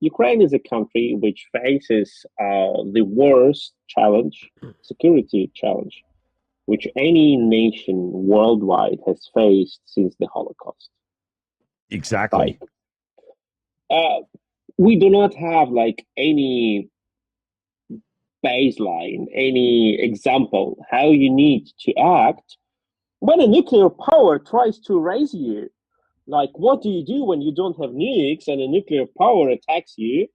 Ukraine is a country which faces the worst challenge, security challenge, which any nation worldwide has faced since the Holocaust. Exactly. Like, uh, we do not have like any baseline, any example how you need to act when a nuclear power tries to raise you. Like, what do you do when you don't have nukes and a nuclear power attacks you?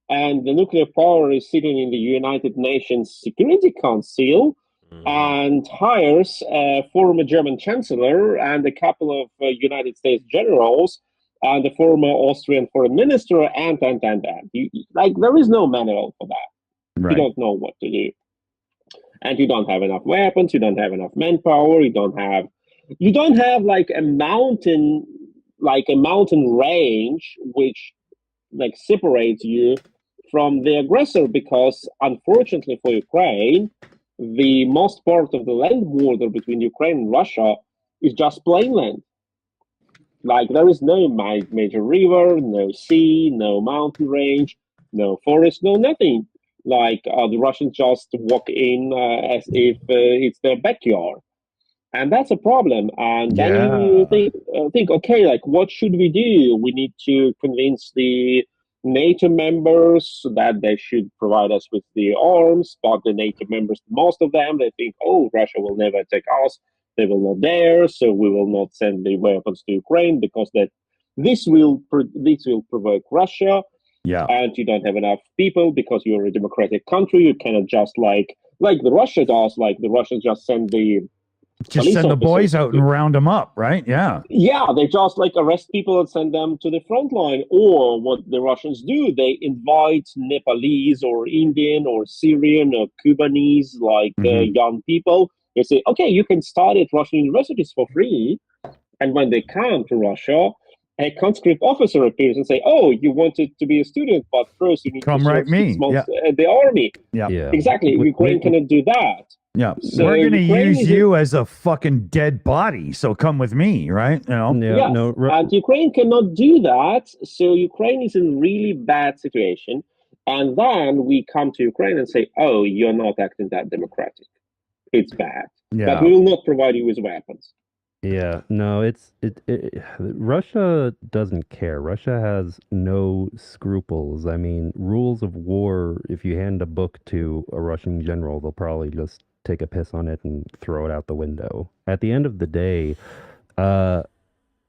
And the nuclear power is sitting in the United Nations Security Council and hires a former German chancellor and a couple of United States generals and a former Austrian foreign minister and. Like, there is no manual for that. You Right. don't know what to do. And you don't have enough weapons, you don't have enough manpower, you don't have like a mountain range which like separates you from the aggressor, because unfortunately for Ukraine, the most part of the land border between Ukraine and Russia is just plain land. Like, there is no major river, no sea, no mountain range, no forest, no nothing. Like, the Russians just walk in as if it's their backyard, and that's a problem. And then you Yeah. think, okay, like, what should we do? We need to convince the NATO members that they should provide us with the arms, but the NATO members, most of them, they think, oh, Russia will never attack us. They will not dare, so we will not send the weapons to Ukraine because this will provoke Russia, Yeah. and you don't have enough people because you're a democratic country. You cannot just like the Russia does, like the Russians just send the Just send the boys out and round them up, right? Yeah. Yeah, they just like arrest people and send them to the front line. Or what the Russians do, they invite Nepalese or Indian or Syrian or Cubanese, like young people. They say, okay, you can study at Russian universities for free. And when they come to Russia, a conscript officer appears and say, oh, you wanted to be a student, but first you need to serve 6 months at the army. Yeah. Exactly. Ukraine cannot do that. Yeah. So we're going to Ukraine use you as a fucking dead body. So come with me, right? You know? Yes, and Ukraine cannot do that. So Ukraine is in really bad situation. And then we come to Ukraine and say, oh, you're not acting that democratic. It's bad. But we will not provide you with weapons. Yeah, no, Russia doesn't care. Russia has no scruples. I mean, rules of war, if you hand a book to a Russian general, they'll probably just take a piss on it and throw it out the window. At the end of the day,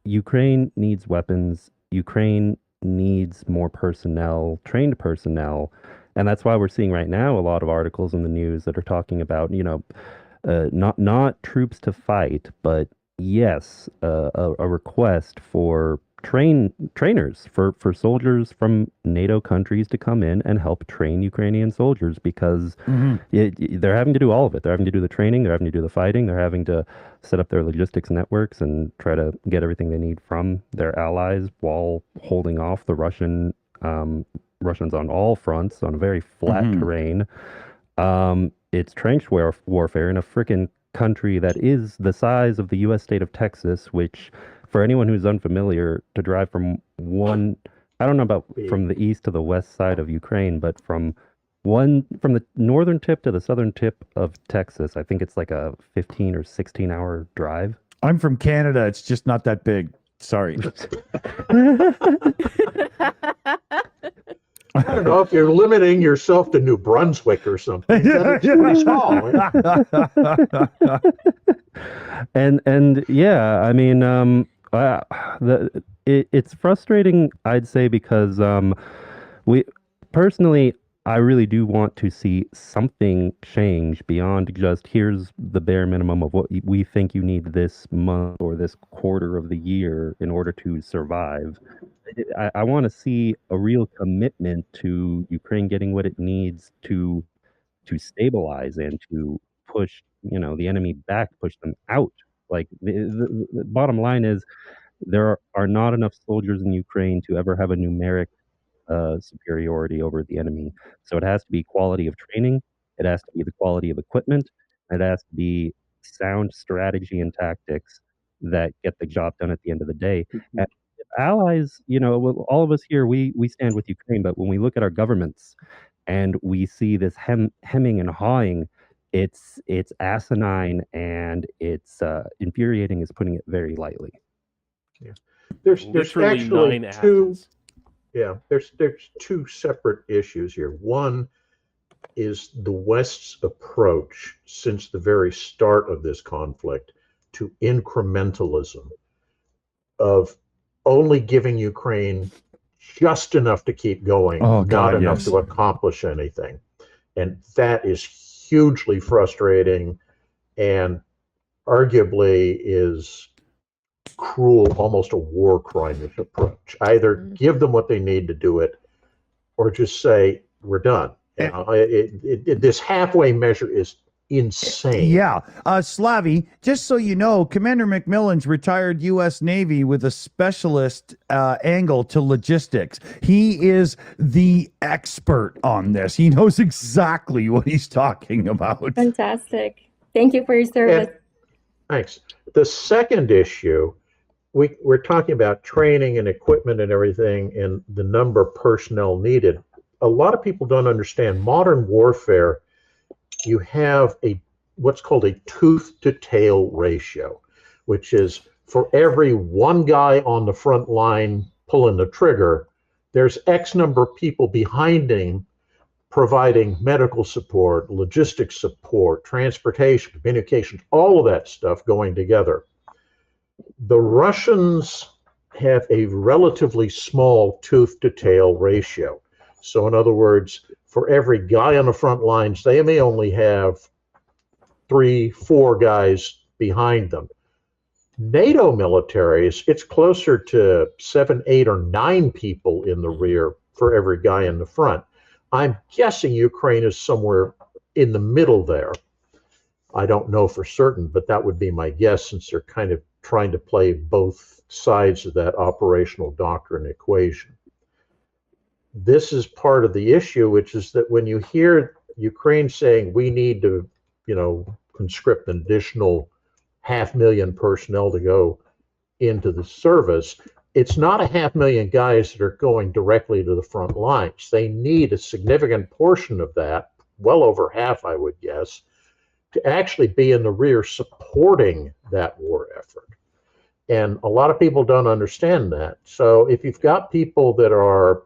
Ukraine needs weapons. Ukraine needs more personnel, trained personnel. And that's why we're seeing right now a lot of articles in the news that are talking about, not troops to fight, but yes, a request for trainers for soldiers from NATO countries to come in and help train Ukrainian soldiers, because they're having to do all of it. They're having to do the training, they're having to do the fighting, they're having to set up their logistics networks and try to get everything they need from their allies while holding off the Russians on all fronts on a very flat terrain. It's trench warfare in a freaking country that is the size of the U.S. state of Texas, which, for anyone who's unfamiliar, to drive from I don't know about from the east to the west side of Ukraine, but from the northern tip to the southern tip of Texas, I think it's like a 15 or 16-hour drive. I'm from Canada. It's just not that big. Sorry. I don't know if you're limiting yourself to New Brunswick or something. It's pretty small. And yeah, I mean, it's frustrating, I'd say, because I really do want to see something change beyond just here's the bare minimum of what we think you need this month or this quarter of the year in order to survive. I want to see a real commitment to Ukraine getting what it needs to stabilize and to push, the enemy back, push them out. Like the bottom line is there are not enough soldiers in Ukraine to ever have a numeric superiority over the enemy. So it has to be quality of training, it has to be the quality of equipment, it has to be sound strategy and tactics that get the job done at the end of the day. And if allies, all of us here, we stand with Ukraine, but when we look at our governments and we see this hemming and hawing, it's asinine and it's infuriating, is putting it very lightly. Yeah. There's Literally actually 9 two. Athens. Yeah, there's two separate issues here. One is the West's approach since the very start of this conflict to incrementalism, of only giving Ukraine just enough to keep going, not enough to accomplish anything. And that is hugely frustrating and arguably is cruel, almost a war crime approach. Either give them what they need to do it, or just say, we're done. This halfway measure is insane. Yeah. Slavi, just so you know, Commander McMillan's retired U.S. Navy with a specialist angle to logistics. He is the expert on this. He knows exactly what he's talking about. Fantastic. Thank you for your service. Thanks. The second issue, we're talking about training and equipment and everything and the number of personnel needed. A lot of people don't understand modern warfare. You have what's called a tooth to tail ratio, which is for every one guy on the front line pulling the trigger, there's X number of people behind him providing medical support, logistics support, transportation, communications, all of that stuff going together. The Russians have a relatively small tooth to tail ratio. So in other words, for every guy on the front lines, they may only have 3-4 guys behind them. NATO militaries, it's closer to 7, 8, or 9 people in the rear for every guy in the front. I'm guessing Ukraine is somewhere in the middle there. I don't know for certain, but that would be my guess, since they're kind of trying to play both sides of that operational doctrine equation. This is part of the issue, which is that when you hear Ukraine saying we need to, conscript an additional 500,000 personnel to go into the service, it's not 500,000 guys that are going directly to the front lines. They need a significant portion of that, well over half, I would guess, to actually be in the rear supporting that war effort. And a lot of people don't understand that. So if you've got people that are,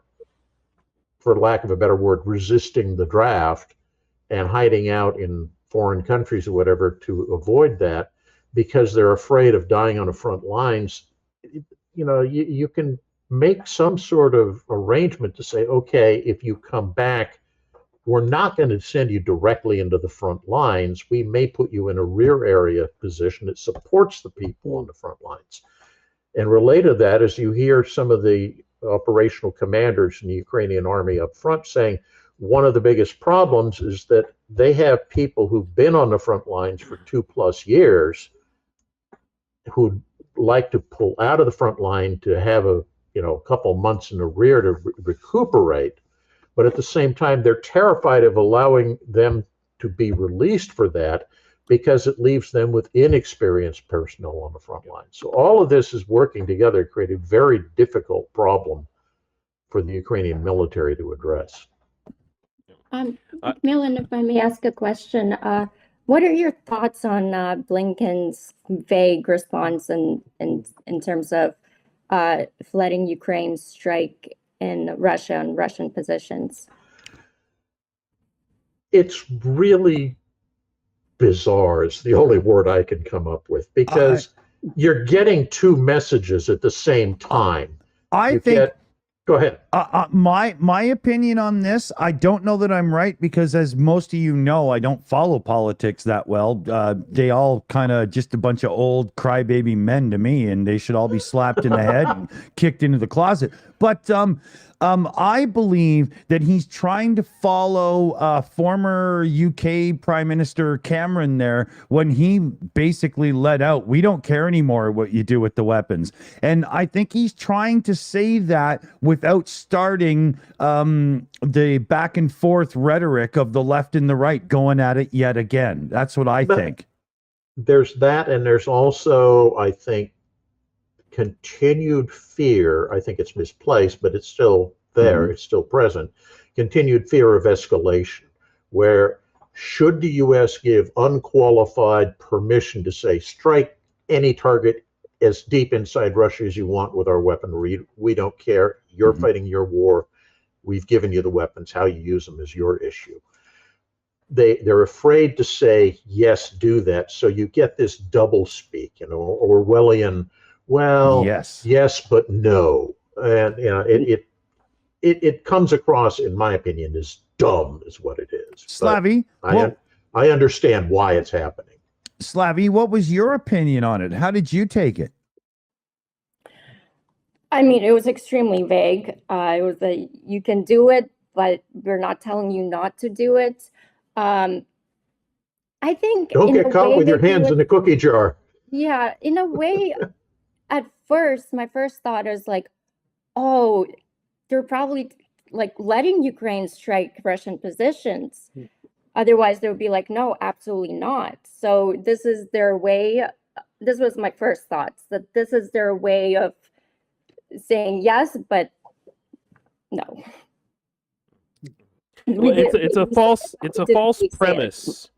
for lack of a better word, resisting the draft and hiding out in foreign countries or whatever to avoid that because they're afraid of dying on the front lines, you can make some sort of arrangement to say, okay, if you come back, we're not going to send you directly into the front lines. We may put you in a rear area position that supports the people on the front lines. And related to that, as you hear some of the operational commanders in the Ukrainian army up front saying, one of the biggest problems is that they have people who've been on the front lines for 2+ years who'd like to pull out of the front line to have a couple months in the rear to recuperate. But at the same time, they're terrified of allowing them to be released for that because it leaves them with inexperienced personnel on the front line. So all of this is working together to create a very difficult problem for the Ukrainian military to address. Millen, if I may ask a question, what are your thoughts on Blinken's vague response in terms of letting Ukraine strike in Russia and Russian positions? It's really bizarre. It's the only word I can come up with, because you're getting two messages at the same time. Go ahead. My opinion on this, I don't know that I'm right, because as most of you know, I don't follow politics that well. They all kind of just a bunch of old crybaby men to me, and they should all be slapped in the head and kicked into the closet. But I believe that he's trying to follow former UK Prime Minister Cameron there when he basically let out, we don't care anymore what you do with the weapons. And I think he's trying to say that without starting the back and forth rhetoric of the left and the right going at it yet again. That's what I think. There's that, and there's also, I think, continued fear. I think it's misplaced, but it's still there. It's still present. Continued fear of escalation, where should the U.S. give unqualified permission to say, strike any target as deep inside Russia as you want with our weaponry, we don't care. You're fighting your war. We've given you the weapons. How you use them is your issue. They're afraid to say, yes, do that. So you get this double speak, Orwellian, well, yes, but no. And it comes across, in my opinion, as dumb is what it is. Slavy, I understand why it's happening. Slavy, what was your opinion on it? How did you take it? I mean, it was extremely vague. It was you can do it, but we're not telling you not to do it. I think don't get caught with your hands in the cookie jar. Yeah, in a way, at first, my first thought is like, oh, they're probably like letting Ukraine strike Russian positions. Otherwise, they would be like, no, absolutely not. So this is their way. This was my first thoughts, that this is their way of saying yes, but no. Well, it's a false premise.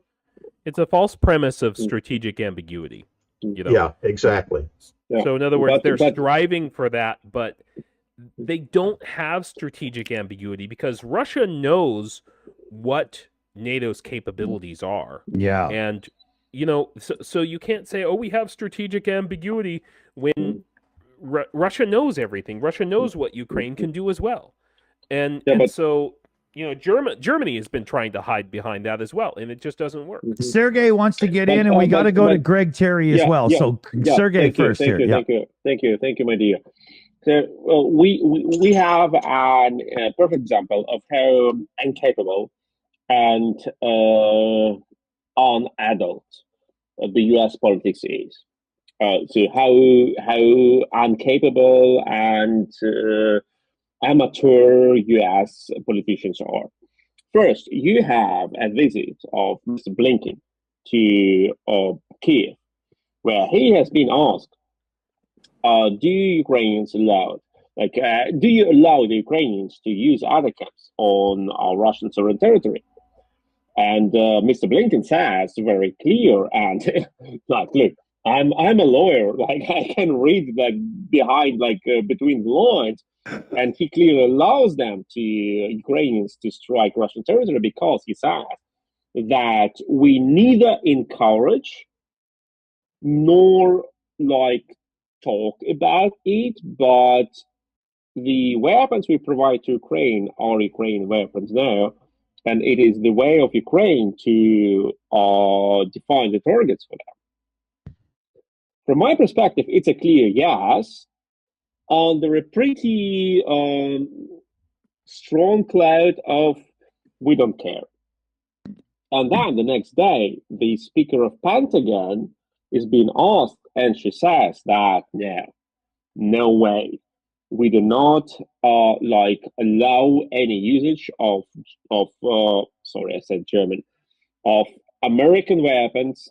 It's a false premise of strategic ambiguity. Yeah, exactly. So in other words, they're striving for that, but they don't have strategic ambiguity because Russia knows what NATO's capabilities are. Yeah. And, so you can't say, oh, we have strategic ambiguity when Russia knows everything. Russia knows what Ukraine can do as well. And so, Germany has been trying to hide behind that as well, and it just doesn't work. Sergey wants to get in, and we got to go to Greg Terry as well. So Sergey first here. Thank you, my dear. So we have a perfect example of how incapable and unadult the U.S. politics is. So how incapable and amateur U.S. politicians are. First, you have a visit of Mr. Blinken to Kiev, where he has been asked, do Ukrainians allow, do you allow the Ukrainians to use other camps on our Russian sovereign territory? And Mr. Blinken says very clear and look, I'm a lawyer, I can read behind between the lines, and he clearly allows them to Ukrainians to strike Russian territory because he says that we neither encourage nor talk about it, but the weapons we provide to Ukraine are Ukrainian weapons now, and it is the way of Ukraine to define the targets for them. From my perspective, it's a clear yes. Under a pretty strong cloud of we don't care. And then the next day, the Speaker of Pentagon is being asked, and she says that no way, we do not allow any usage of sorry, I said German, of American weapons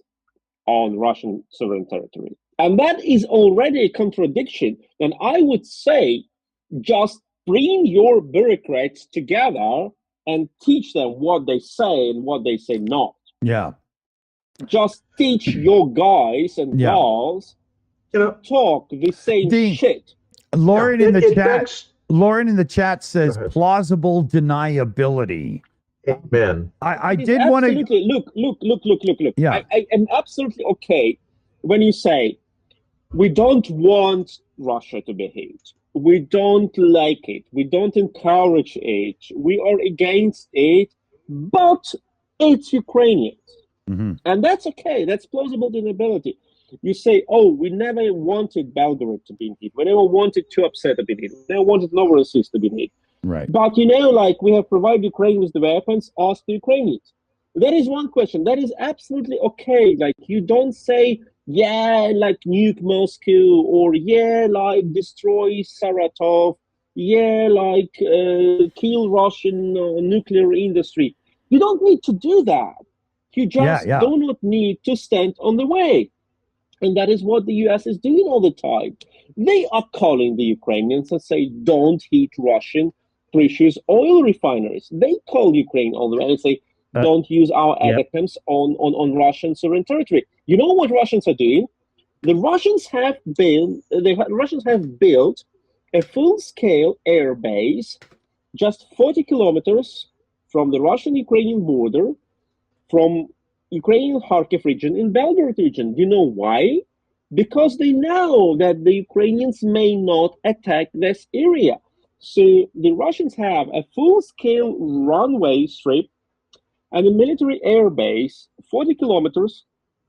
on Russian sovereign territory. And that is already a contradiction. And I would say, just bring your bureaucrats together and teach them what they say and what they say not. Yeah. Just teach your guys and girls talk the same shit. Lauren in the chat says plausible deniability. Amen. I did want to look. Yeah. I am absolutely okay when you say we don't want Russia to behave. We don't like it. We don't encourage it. We are against it, but it's Ukrainians. Mm-hmm. And that's okay. That's plausible deniability. You say, oh, we never wanted Belgorod to be hit. We never wanted to upset to be hit. We never wanted Novorossiysk to be hit. Right. But, we have provided Ukraine with the weapons, ask the Ukrainians. That is one question. That is absolutely okay. You don't say, nuke Moscow, or destroy Saratov, kill Russian nuclear industry. You don't need to do that. You just do not need to stand on the way. And that is what the US is doing all the time. They are calling the Ukrainians and say, don't hit Russian precious oil refineries. They call Ukraine on the way and say, don't use our attacks on Russian sovereign territory. You know what Russians are doing? The Russians have built a full-scale air base just 40 kilometers from the Russian-Ukrainian border, from Ukrainian Kharkiv region in Belgorod region. Do you know why? Because they know that the Ukrainians may not attack this area. So the Russians have a full-scale runway strip and a military air base 40 kilometers,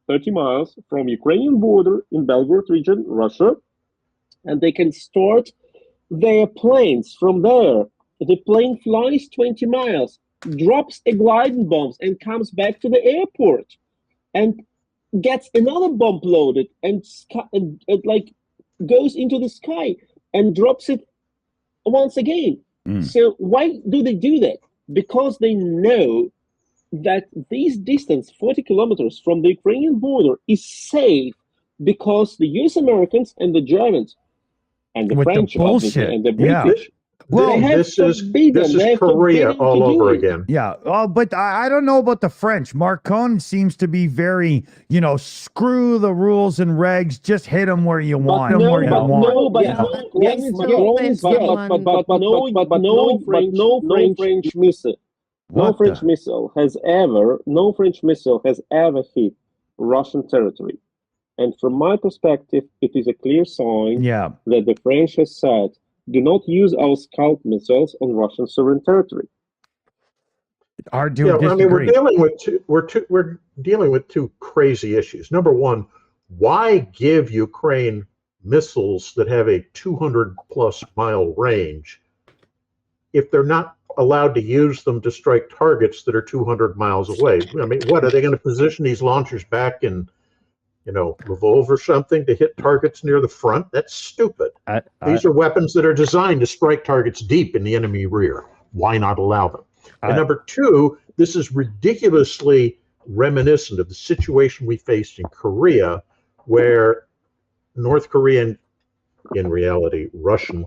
30 miles from Ukrainian border in Belgorod region, Russia, and they can start their planes from there. The plane flies 20 miles, drops a gliding bomb and comes back to the airport and gets another bomb loaded and it like goes into the sky and drops it once again. So why do they do that? Because they know that this distance, 40 kilometers from the Ukrainian border, is safe because the US Americans and the Germans and the French and the British, well, this is Korea all over again. Yeah. But I don't know about the French. Macron seems to be very, screw the rules and regs, just hit them where you want. No French missile. No French missile has ever hit Russian territory. And from my perspective, it is a clear sign that the French has said, do not use our Scalp missiles on Russian sovereign territory. I mean, we're dealing with two crazy issues. Number one, why give Ukraine missiles that have a 200+ mile range if they're not allowed to use them to strike targets that are 200 miles away? I mean, what are they going to position these launchers back in, Lvov or something to hit targets near the front? That's stupid. These are weapons that are designed to strike targets deep in the enemy rear. Why not allow them? And number two, this is ridiculously reminiscent of the situation we faced in Korea, where North Korean, in reality, Russian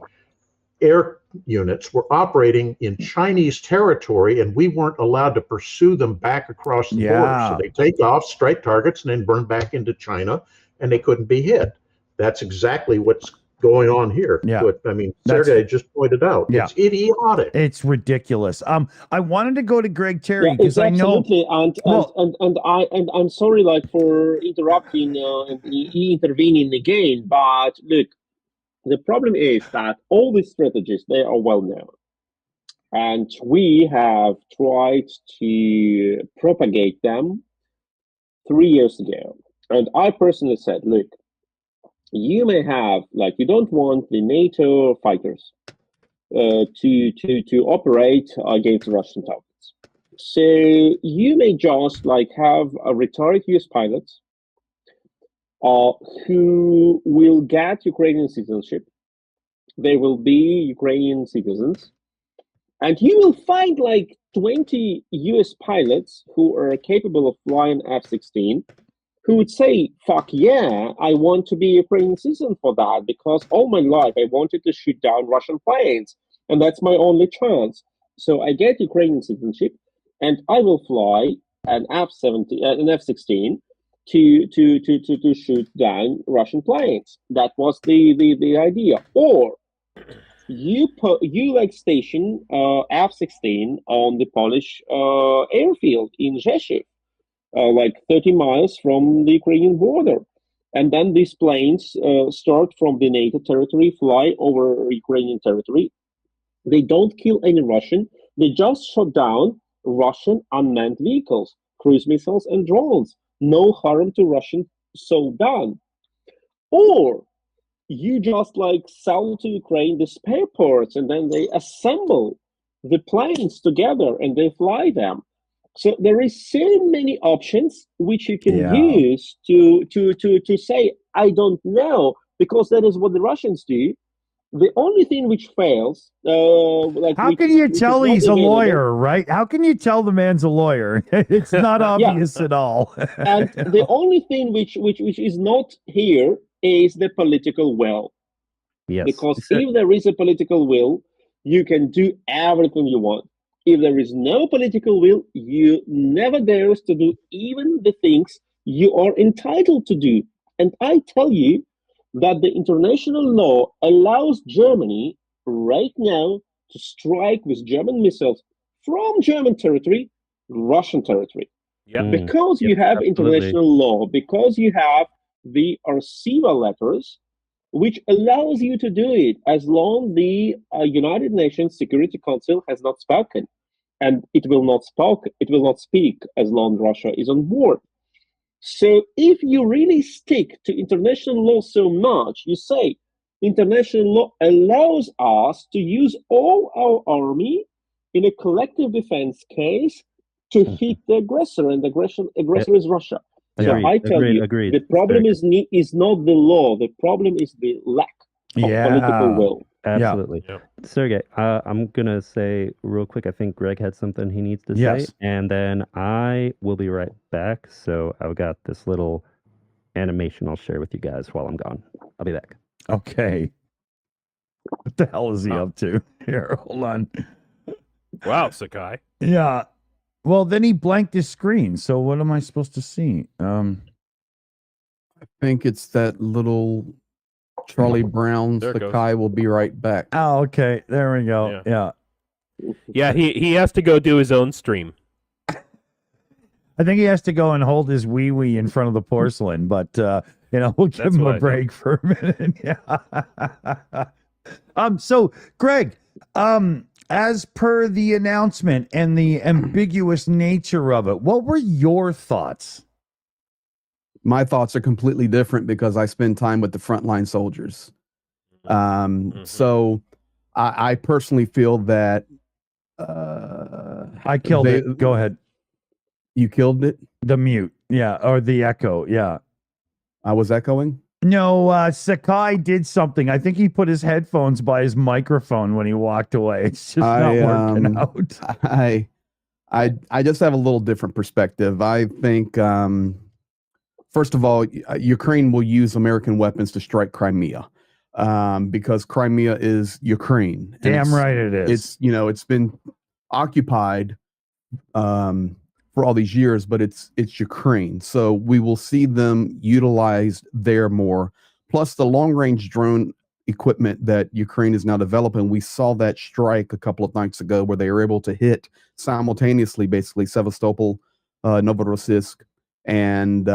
air units were operating in Chinese territory, and we weren't allowed to pursue them back across the border. So they take off, strike targets, and then burn back into China, and they couldn't be hit. That's exactly what's going on here. But, I mean, Sergey just pointed out. It's idiotic. It's ridiculous. I wanted to go to Greg Terry because I know. And I'm sorry, for interrupting and intervening again. But look, the problem is that all these strategies, they are well known. And we have tried to propagate them 3 years ago. And I personally said, look, you may have, you don't want the NATO fighters to operate against Russian targets. So you may just have a rhetoric US pilots who will get Ukrainian citizenship. They will be Ukrainian citizens. And you will find 20 US pilots who are capable of flying F-16 who would say, fuck yeah, I want to be a Ukrainian citizen for that because all my life I wanted to shoot down Russian planes and that's my only chance. So I get Ukrainian citizenship and I will fly an F-16 to shoot down Russian planes. That was the idea. Or you station F-16 on the Polish airfield in Rzeszów, 30 miles from the Ukrainian border. And then these planes start from the NATO territory, fly over Ukrainian territory. They don't kill any Russian. They just shot down Russian unmanned vehicles, cruise missiles and drones. No harm to Russian, so done. Or you just sell to Ukraine the spare parts and then they assemble the planes together and they fly them. So there is so many options which you can use to say, I don't know, because that is what the Russians do. The only thing which fails, how can you tell he's a lawyer, right? How can you tell the man's a lawyer? It's not obvious at all. And the only thing which is not here is the political will. Yes. Because if there is a political will, you can do everything you want. If there is no political will, you never dare to do even the things you are entitled to do. And I tell you that the international law allows Germany right now to strike with German missiles from German territory, Russian territory. Yeah. Because you have international law, because you have the RCEVA letters, which allows you to do it as long the United Nations Security Council has not spoken, and it will not speak as long Russia is on board. So if you really stick to international law so much, you say international law allows us to use all our army in a collective defense case to hit the aggressor, and the aggressor is Russia. So I tell you, the problem is not the law. The problem is the lack of political will. Absolutely. Yeah. Sergey, I'm going to say real quick, I think Greg had something he needs to say, and then I will be right back. So I've got this little animation I'll share with you guys while I'm gone. I'll be back. Okay. What the hell is he up to? Here, hold on. Wow, Sakai. Yeah. Well, then he blanked his screen. So what am I supposed to see? I think it's that little Charlie Brown. Sakai will be right back. Oh, okay. There we go. Yeah, he has to go do his own stream. I think he has to go and hold his wee-wee in front of the porcelain, but we'll give him a break for a minute. Yeah. So Greg, as per the announcement and the ambiguous nature of it, what were your thoughts? My thoughts are completely different because I spend time with the frontline soldiers. So I personally feel that I killed it. Go ahead. You killed it? The mute. Yeah. Or the echo. Yeah. I was echoing? No, Sakai did something. I think he put his headphones by his microphone when he walked away. It's just not working out. I just have a little different perspective. I think, first of all, Ukraine will use American weapons to strike Crimea, because Crimea is Ukraine. Damn right it is. It's been occupied for all these years, but it's Ukraine. So we will see them utilized there more. Plus the long-range drone equipment that Ukraine is now developing. We saw that strike a couple of nights ago where they were able to hit simultaneously, basically, Sevastopol, Novorossiysk, and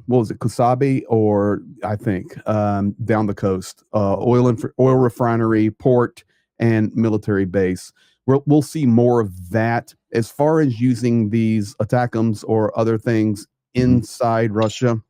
what was it, Kusabi, or I think down the coast, oil refinery, port, and military base. We'll see more of that. As far as using these ATACMS or other things inside Russia,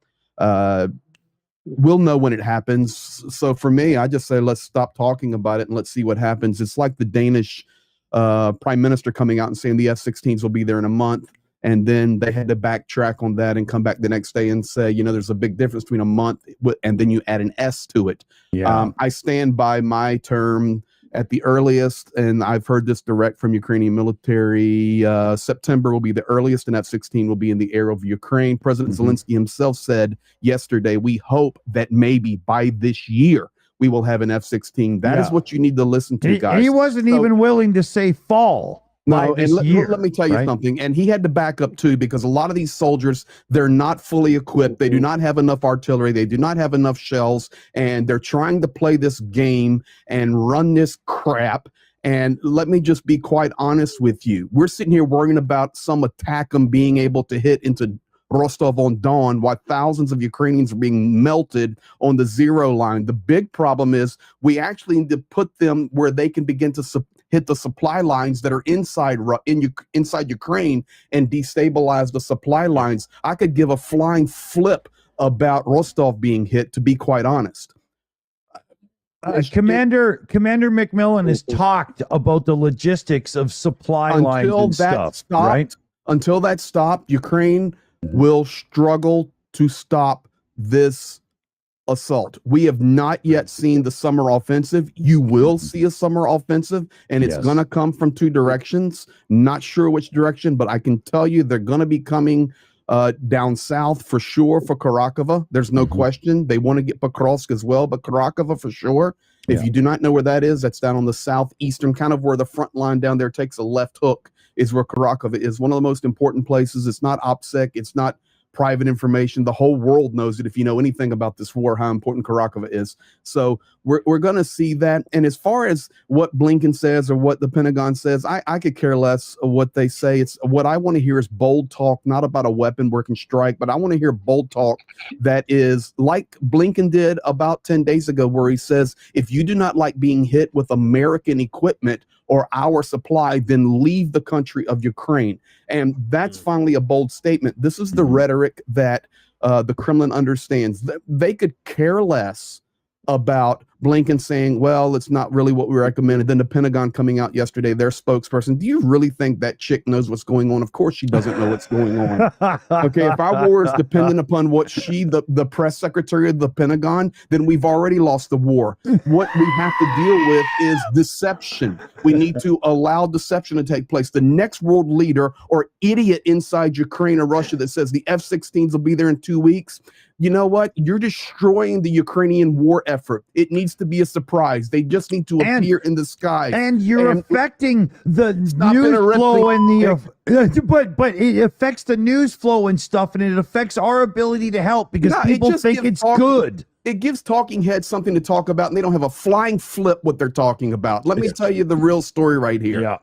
we'll know when it happens. So for me, I just say let's stop talking about it and let's see what happens. It's like the Danish prime minister coming out and saying the F-16s will be there in a month. And then they had to backtrack on that and come back the next day and say, there's a big difference between a month and then you add an S to it. Yeah. I stand by my term at the earliest, and I've heard this direct from Ukrainian military. September will be the earliest, and F-16 will be in the air of Ukraine. President Zelensky himself said yesterday, we hope that maybe by this year we will have an F-16. That is what you need to listen to, guys. He wasn't even willing to say fall. No, and let me tell you something. And he had to back up too, because a lot of these soldiers, they're not fully equipped. They do not have enough artillery. They do not have enough shells, and they're trying to play this game and run this crap. And let me just be quite honest with you. We're sitting here worrying about some ATACMS being able to hit into Rostov-on-Don while thousands of Ukrainians are being melted on the zero line. The big problem is we actually need to put them where they can begin to hit the supply lines that are inside Ukraine and destabilize the supply lines. I could give a flying flip about Rostov being hit, to be quite honest. Commander McMillan has talked about the logistics of supply lines and stuff, right? Until that stopped, Ukraine will struggle to stop this assault. We have not yet seen the summer offensive. You will see a summer offensive, and it's going to come from two directions. Not sure which direction, but I can tell you they're going to be coming down south for sure for Karakova. There's no question. They want to get Pokrovsk as well, but Karakova for sure. If you do not know where that is, that's down on the southeastern, kind of where the front line down there takes a left hook, is where Karakova is. One of the most important places. It's not OPSEC. It's not private information. The whole world knows it if you know anything about this war, how important Karakova is. So we're going to see that. And as far as what Blinken says or what the Pentagon says, I could care less of what they say. It's what I want to hear is bold talk, not about a weapon working strike, but I want to hear bold talk that is like Blinken did about 10 days ago, where he says, if you do not like being hit with American equipment or our supply, then leave the country of Ukraine. And that's finally a bold statement. This is the rhetoric that the Kremlin understands. They could care less about Blinken saying, well, it's not really what we recommended. Then the Pentagon coming out yesterday, their spokesperson. Do you really think that chick knows what's going on? Of course she doesn't know what's going on. Okay, if our war is dependent upon what she, the press secretary of the Pentagon, then we've already lost the war. What we have to deal with is deception. We need to allow deception to take place. The next world leader or idiot inside Ukraine or Russia that says the F-16s will be there in 2 weeks, you know what? You're destroying the Ukrainian war effort. It needs to be a surprise. They just need to appear in the sky. And you're affecting the news flow and the but it affects the news flow and stuff, and it affects our ability to help because people think it's good. It gives talking heads something to talk about, and they don't have a flying flip what they're talking about. Let me tell you the real story right here. Yeah.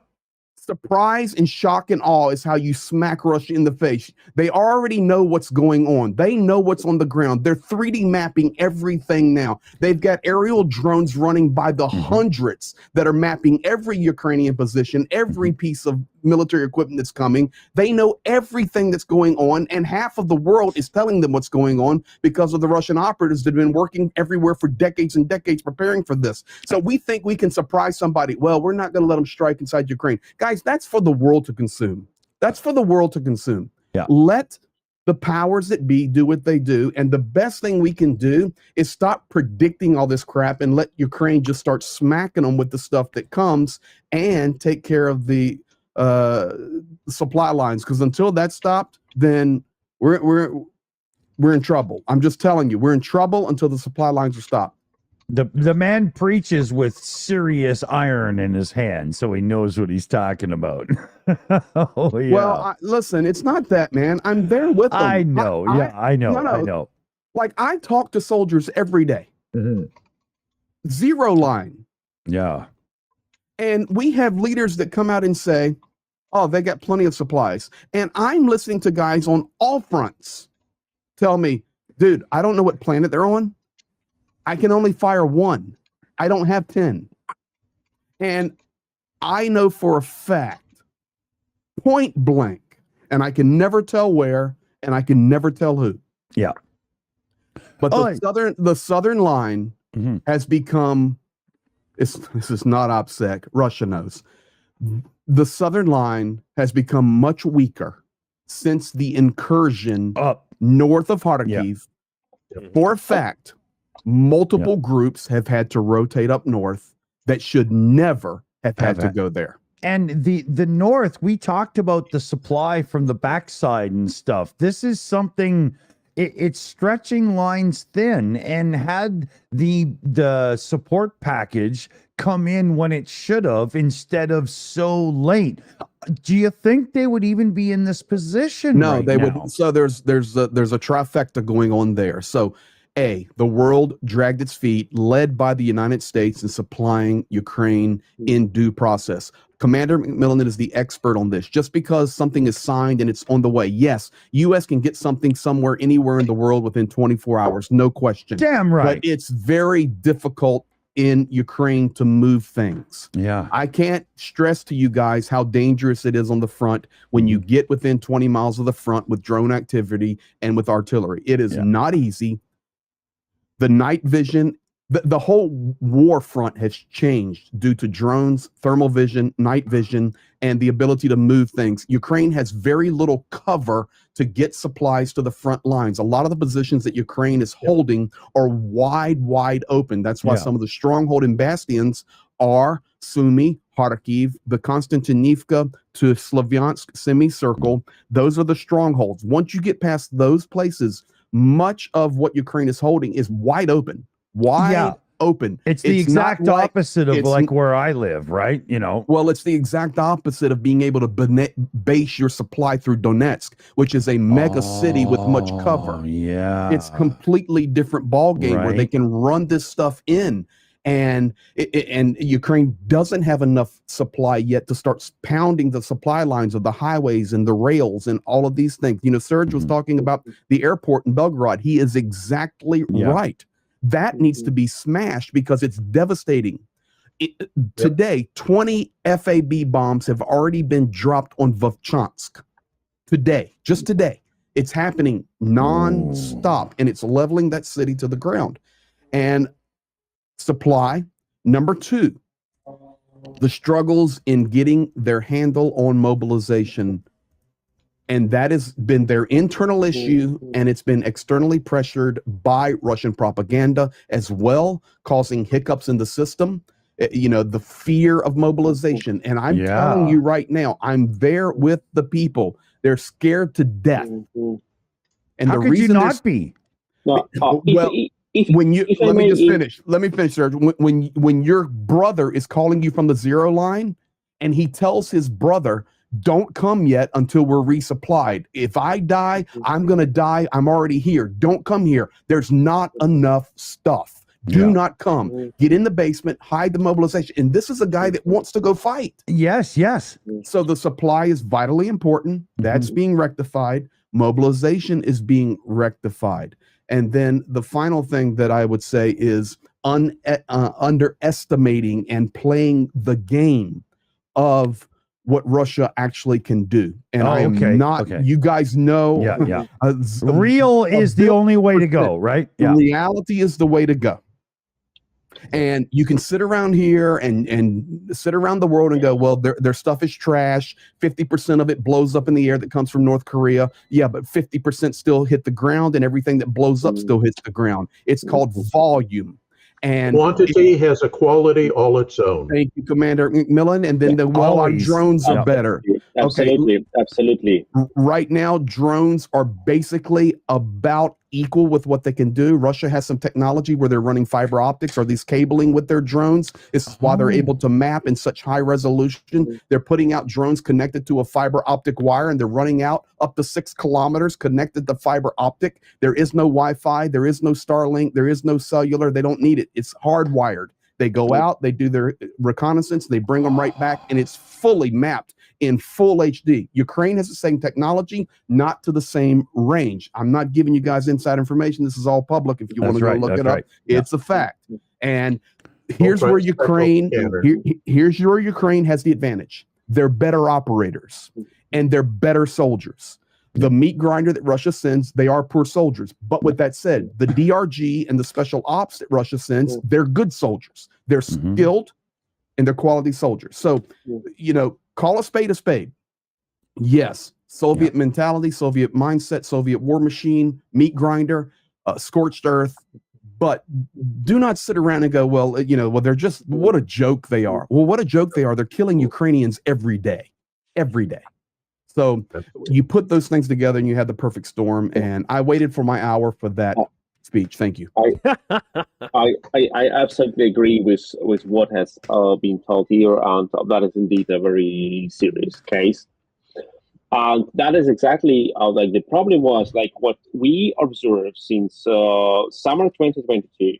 Surprise and shock and awe is how you smack Russia in the face. They already know what's going on. They know what's on the ground. They're 3D mapping everything now. They've got aerial drones running by the hundreds that are mapping every Ukrainian position, every piece of military equipment that's coming. They know everything that's going on, and half of the world is telling them what's going on because of the Russian operatives that have been working everywhere for decades and decades preparing for this. So we think we can surprise somebody. Well, we're not going to let them strike inside Ukraine. Guys, that's for the world to consume. That's for the world to consume. Yeah. Let the powers that be do what they do, and the best thing we can do is stop predicting all this crap and let Ukraine just start smacking them with the stuff that comes and take care of the supply lines, because until that's stopped, then we're in trouble. I'm just telling you, we're in trouble until the supply lines are stopped. The man preaches with serious iron in his hand, so he knows what he's talking about. Oh yeah. Well, listen, it's not that, man. I'm there with them. I know. I know. Like, I talk to soldiers every day. Zero line. Yeah. And we have leaders that come out and say, oh, they got plenty of supplies. And I'm listening to guys on all fronts tell me, dude, I don't know what planet they're on. I can only fire one. I don't have 10. And I know for a fact, point blank, and I can never tell where, and I can never tell who. Yeah. But the southern line has become, this is not OPSEC, Russia knows. The southern line has become much weaker since the incursion north of Kharkiv. For a fact, multiple groups have had to rotate up north that should never have had to go there. And the north, we talked about the supply from the backside and stuff. This is something, it's stretching lines thin, and had the support package come in when it should have instead of so late, do you think they would even be in this position? No, they would. So there's a trifecta going on there. So the world dragged its feet, led by the United States in supplying Ukraine in due process. Commander McMillan is the expert on this. Just because something is signed and it's on the way, yes, U.S. can get something somewhere, anywhere in the world within 24 hours, no question. Damn right. But it's very difficult in Ukraine to move things. Yeah. I can't stress to you guys how dangerous it is on the front when you get within 20 miles of the front with drone activity and with artillery. It is not easy. The night vision, the whole war front has changed due to drones, thermal vision, night vision, and the ability to move things. Ukraine has very little cover to get supplies to the front lines. A lot of the positions that Ukraine is holding are wide open. That's why some of the stronghold and bastions are Sumy, Kharkiv, the Konstantinivka to Slavyansk semicircle. Those are the strongholds. Once you get past those places, much of what Ukraine is holding is wide open. open. It's the exact not like- opposite of like where I live, right? You know. Well, it's the exact opposite of being able to base your supply through Donetsk, which is a mega city with much cover. Yeah. It's completely different ball game where they Right. can run this stuff in. And Ukraine doesn't have enough supply yet to start pounding the supply lines of the highways and the rails and all of these things. You know, Serge was talking about the airport in Belgorod. He is exactly right. That needs to be smashed because it's devastating. Today, 20 FAB bombs have already been dropped on Vovchansk. Today, just today. It's happening non-stop, and it's leveling that city to the ground. And supply. Number two, the struggles in getting their handle on mobilization. And that has been their internal issue, and it's been externally pressured by Russian propaganda as well, causing hiccups in the system. You know, the fear of mobilization. And I'm telling you right now, I'm there with the people. They're scared to death. And how the could reason you not be? Well, let me just finish. Let me finish, Serge. When your brother is calling you from the zero line and he tells his brother, don't come yet until we're resupplied. If I die, I'm going to die. I'm already here. Don't come here. There's not enough stuff. Do not come. Get in the basement, hide the mobilization. And this is a guy that wants to go fight. Yes, yes. So the supply is vitally important. That's being rectified. Mobilization is being rectified. And then the final thing that I would say is underestimating and playing the game of what Russia actually can do. And I am not, you guys know. Real is the only way to go, right? Reality is the way to go. And you can sit around here and sit around the world and go, well, their stuff is trash. 50% of it blows up in the air that comes from North Korea. Yeah, but 50% still hit the ground, and everything that blows up still hits the ground. It's called volume. And quantity has a quality all its own. Thank you, Commander McMillan. And then our drones are better. Absolutely, absolutely. Right now, drones are basically about equal with what they can do. Russia has some technology where they're running fiber optics or these cabling with their drones. This is why they're able to map in such high resolution. They're putting out drones connected to a fiber optic wire, and they're running out up to 6 kilometers connected to fiber optic. There is no Wi-Fi. There is no Starlink. There is no cellular. They don't need it. It's hardwired. They go out, they do their reconnaissance, they bring them right back, and it's fully mapped in full HD. Ukraine has the same technology, not to the same range. I'm not giving you guys inside information. This is all public. If you want to go look it up, it's a fact. And here's where Ukraine, here's where Ukraine has the advantage. They're better operators and they're better soldiers. The meat grinder that Russia sends, they are poor soldiers. But with that said, the DRG and the special ops that Russia sends, they're good soldiers. They're skilled and they're quality soldiers. So, you know, call a spade a spade. Yes, Soviet mentality, Soviet mindset, Soviet war machine, meat grinder, scorched earth. But do not sit around and go, well, you know, well, they're just, what a joke they are. Well, what a joke they are. They're killing Ukrainians every day. Every day. So you put those things together and you have the perfect storm. And I waited for my hour for that speech. Thank you. I absolutely agree with what has been told here, and that is indeed a very serious case. And that is exactly like the problem was like what we observed since summer 2022.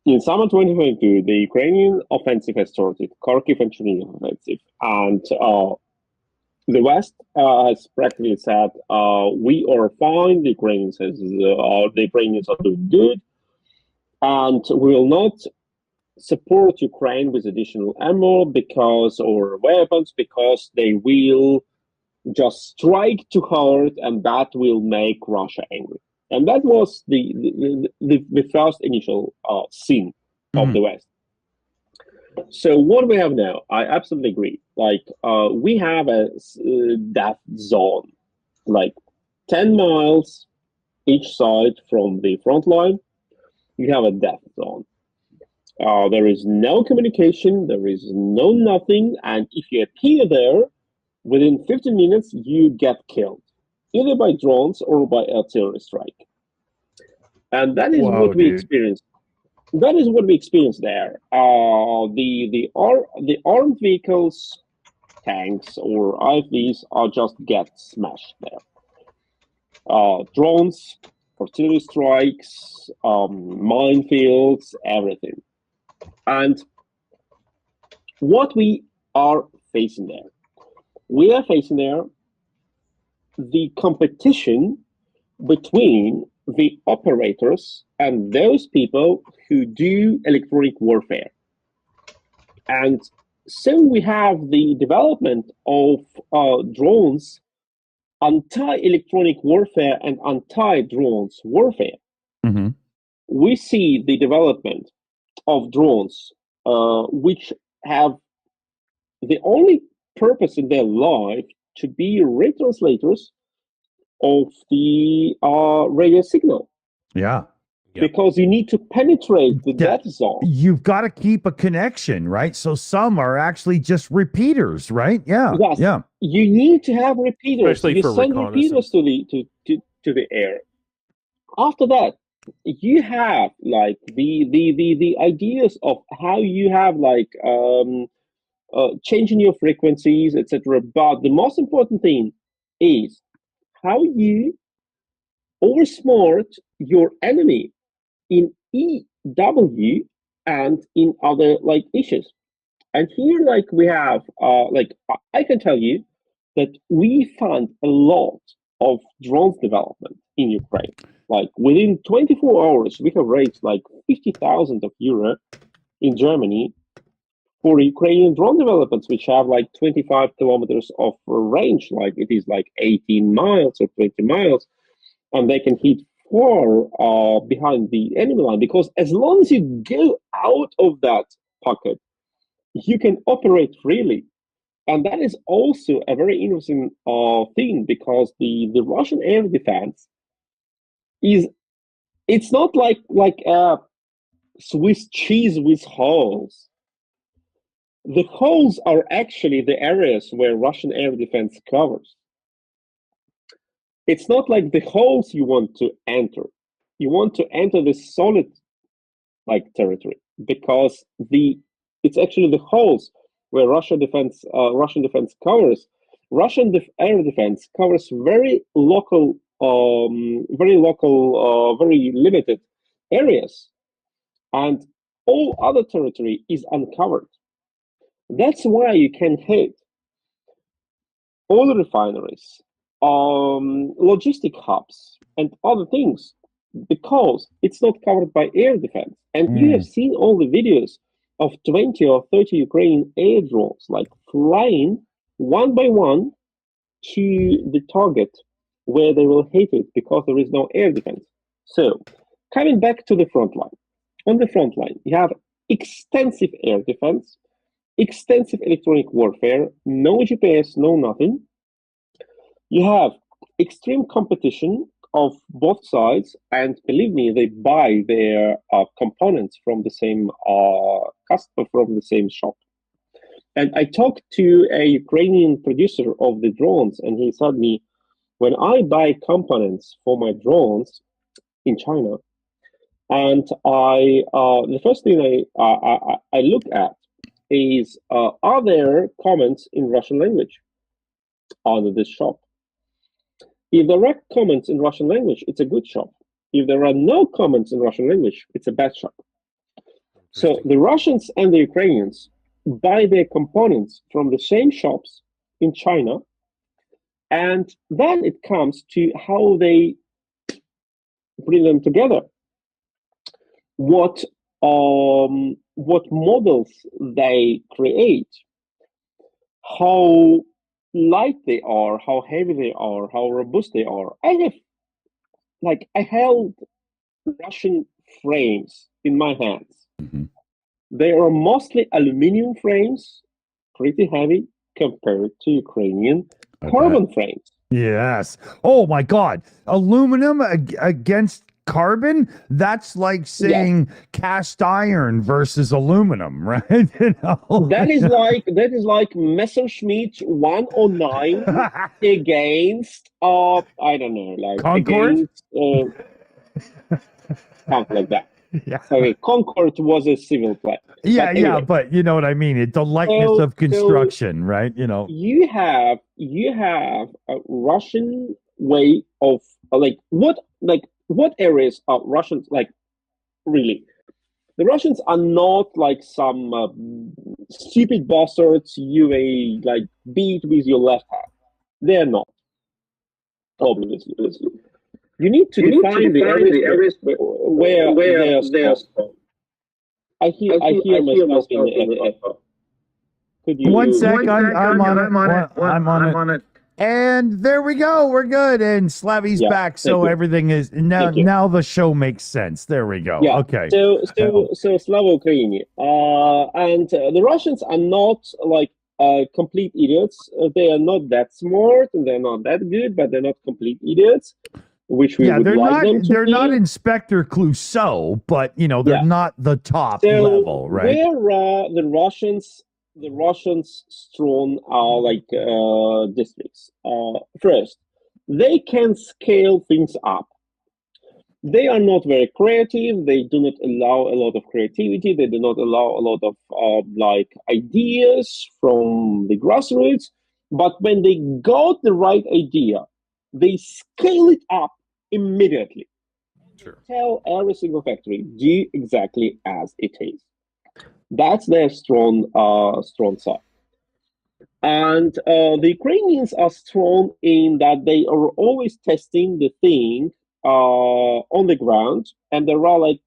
In summer 2022, the Ukrainian offensive has started, Kharkiv and Chernihiv offensive, and the West has practically said, we are fine, the Ukrainians are doing good, and we will not support Ukraine with additional ammo or weapons because they will just strike too hard and that will make Russia angry. And that was the first initial scene of the West. So what we have now, I absolutely agree. Like we have a death zone, like 10 miles each side from the front line. You have a death zone. There is no communication. There is no nothing. And if you appear there, within 15 minutes, you get killed, either by drones or by artillery strike. And that is what we experienced. that is what we experience there. The armed vehicles, tanks or IFVs, are just get smashed there. Drones, artillery strikes, minefields, everything. And what we are facing there, we are facing there the competition between the operators and those people who do electronic warfare. And so we have the development of drones, anti-electronic warfare and anti-drones warfare. Mm-hmm. We see the development of drones, which have the only purpose in their life to be retranslators of the radio signal. Yeah. Because you need to penetrate the death zone. You've got to keep a connection, right? So some are actually just repeaters, right? Yeah. Yes. Yeah. You need to have repeaters. Especially you for send repeaters to the air. After that, you have like the ideas of how you have like changing your frequencies, etc. But the most important thing is how you outsmart your enemy in EW and in other like issues. And here, like we have, like I can tell you that we fund a lot of drones development in Ukraine. Like within 24 hours, we have raised like 50,000 euro in Germany for Ukrainian drone developments, which have like 25 kilometers of range. Like it is like 18 miles or 20 miles, and they can hit far behind the enemy line. Because as long as you go out of that pocket, you can operate freely. And that is also a very interesting thing, because the Russian air defense it's not like a Swiss cheese with holes. The holes are actually the areas where Russian air defense covers. It's not like the holes you want to enter. You want to enter the solid like territory, because it's actually the holes where Russian defense covers. Russian air defense covers very local, very limited areas, and all other territory is uncovered. That's why you can hit oil refineries, logistic hubs, and other things, because it's not covered by air defense. And you have seen all the videos of 20 or 30 Ukrainian air drones like flying one by one to the target where they will hit it, because there is no air defense. So coming back to the front line, on the front line, you have extensive air defense, extensive electronic warfare, no GPS, no nothing. You have extreme competition of both sides, and believe me, they buy their components from the same customer, from the same shop. And I talked to a Ukrainian producer of the drones, and he said me, when I buy components for my drones in China, and the first thing I look at is, are there comments in Russian language on this shop? If there are comments in Russian language, it's a good shop. If there are no comments in Russian language, it's a bad shop. So the Russians and the Ukrainians buy their components from the same shops in China, and then it comes to how they bring them together. What models they create, how light they are, how heavy they are, how robust they are. I held Russian frames in my hands. Mm-hmm. They are mostly aluminum frames, pretty heavy compared to Ukrainian carbon frames. Yes. Oh my God. Aluminum against carbon? That's like saying cast iron versus aluminum, right? You know? That is like Messerschmitt 109 against I don't know, like Concord? against something like that. Yeah. Okay, Concord was a civil plane. Yeah, But anyway, but you know what I mean. It's the lightness of construction, right? You know. You have a Russian way of what areas are Russians like really? The Russians are not like some stupid bastards you may like beat with your left hand. They're not. Obviously. You need to define the areas where they're strong. I hear myself in the echo. Could you? One sec, I'm on it. And there we go. We're good. And Slavy's back, so everything is now the show makes sense. There we go. Yeah. Okay. So Slava Ukraini. And the Russians are not like complete idiots. They are not that smart and they're not that good, but they're not complete idiots. Which we would like them to be. They're not Inspector Clouseau, but you know they're not the top level, right? Where are the Russians strong districts? First, they can scale things up. They are not very creative. They do not allow a lot of creativity. They do not allow a lot of ideas from the grassroots. But when they got the right idea, they scale it up immediately. Sure. Tell every single factory, do exactly as it is. That's their strong side. And the Ukrainians are strong in that they are always testing the thing on the ground, and there are like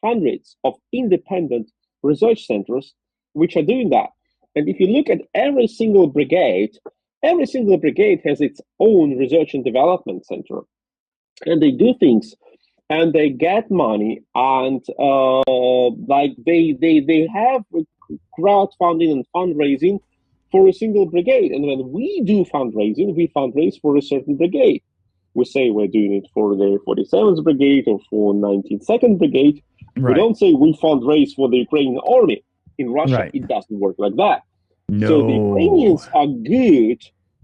hundreds of independent research centers which are doing that. And if you look at every single brigade has its own research and development center. And they do things, and they get money, and they have crowdfunding and fundraising for a single brigade. And when we do fundraising, we fundraise for a certain brigade. We say we're doing it for the 47th Brigade or for 92nd Brigade. Right. We don't say we fundraise for the Ukrainian army. In Russia, it doesn't work like that. No. So the Ukrainians are good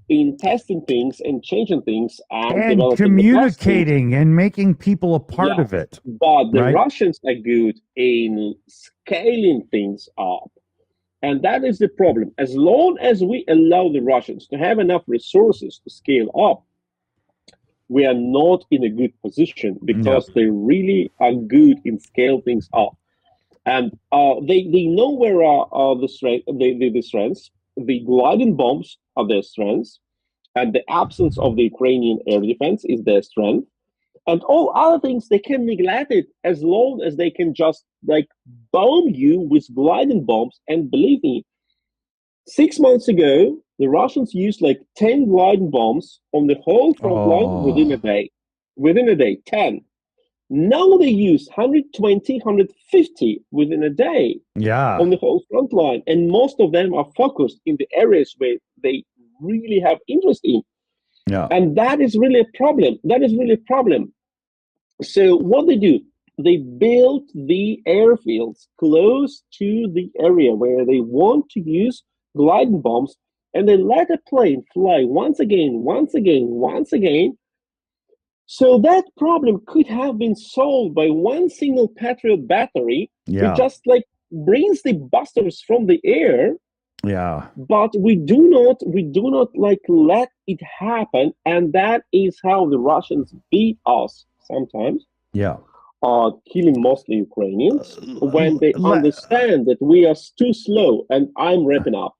in testing things and changing things and communicating and making people a part of it. But the Russians are good in scaling things up. And that is the problem. As long as we allow the Russians to have enough resources to scale up, we are not in a good position because they really are good in scale things up. And they know where are the strengths. The gliding bombs are their strengths, and the absence of the Ukrainian air defense is their strength. And all other things, they can neglect it as long as they can just like bomb you with gliding bombs. And believe me, 6 months ago, the Russians used like 10 gliding bombs on the whole front line within a day. Within a day, 10. Now they use 120, 150 within a day on the whole front line. And most of them are focused in the areas where they really have interest in. Yeah. And that is really a problem. So what they do, they build the airfields close to the area where they want to use gliding bombs, and they let a plane fly once again. So that problem could have been solved by one single Patriot battery, which just like brings the busters from the air. Yeah. But we do not like let it happen, and that is how the Russians beat us sometimes. Yeah. Killing mostly Ukrainians when they understand that we are too slow. And I'm wrapping up.